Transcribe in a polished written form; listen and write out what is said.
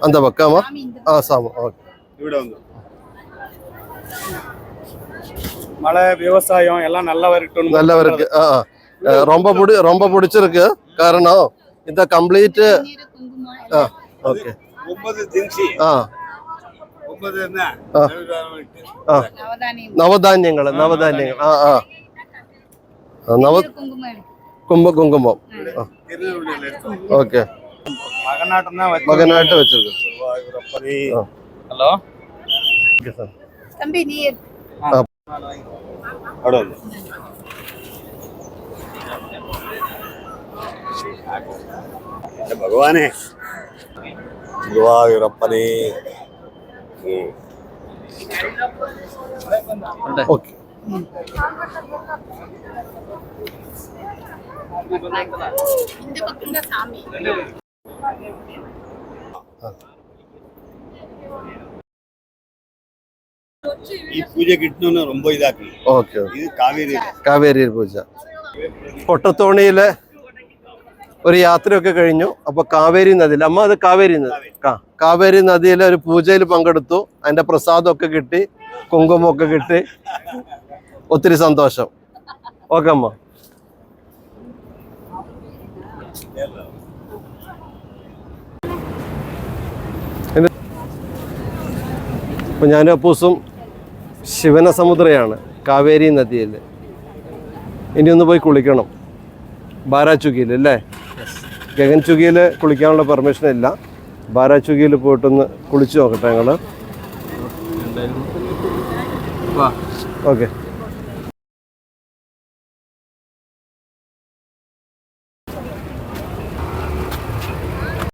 அந்த பக்கமா சாமி ஓகே ഇവിടെ വന്നു மழை விவசாயம் எல்லாம் நல்லா இருக்கு ரொம்ப பிடிச்சிருக்கு காரணம் இந்த கம்ப்ளீட் ஓகே 9 திங்சி 9 என்ன നവധാന്യങ്ങൾ കുങ്കുമം ഓക്കെ മകനായിട്ട് വെച്ചിരിക്കും ഹലോ ഭഗവാനെ ഗുരുവായൂരപ്പനെ ഓക്കെ ഈ പൂജ കിട്ടുന്ന ரொம்ப ഇതാക്കി ഓക്കെ ഇത് കാവേരി പൂജ കൊട്ടത്തോണിയിലെ ഒരു യാത്രയൊക്കെ കഴിഞ്ഞു. അപ്പൊ കാവേരി നദിയിൽ അമ്മ അത് കാവേരി നദിയിലെ ഒരു പൂജയിൽ പങ്കെടുത്തു. അതിന്റെ പ്രസാദമൊക്കെ കിട്ടി, കുങ്കുമൊക്കെ കിട്ടി. ഒത്തിരി സന്തോഷം. ഓക്കെ അമ്മ. ഇപ്പൊ ഞാനും അപ്പൂസും ശിവനസമുദ്രയാണ് കാവേരി നദിയിൽ. ഇനി ഒന്ന് പോയി കുളിക്കണം ബാരാചുകിയിൽ അല്ലേ? ഗഗൻചുകിയിൽ കുളിക്കാനുള്ള പെർമിഷൻ ഇല്ല. ബാരാചുകിയിൽ പോയിട്ടൊന്ന് കുളിച്ചു നോക്കട്ടെ ഞങ്ങൾ. ഓക്കെ.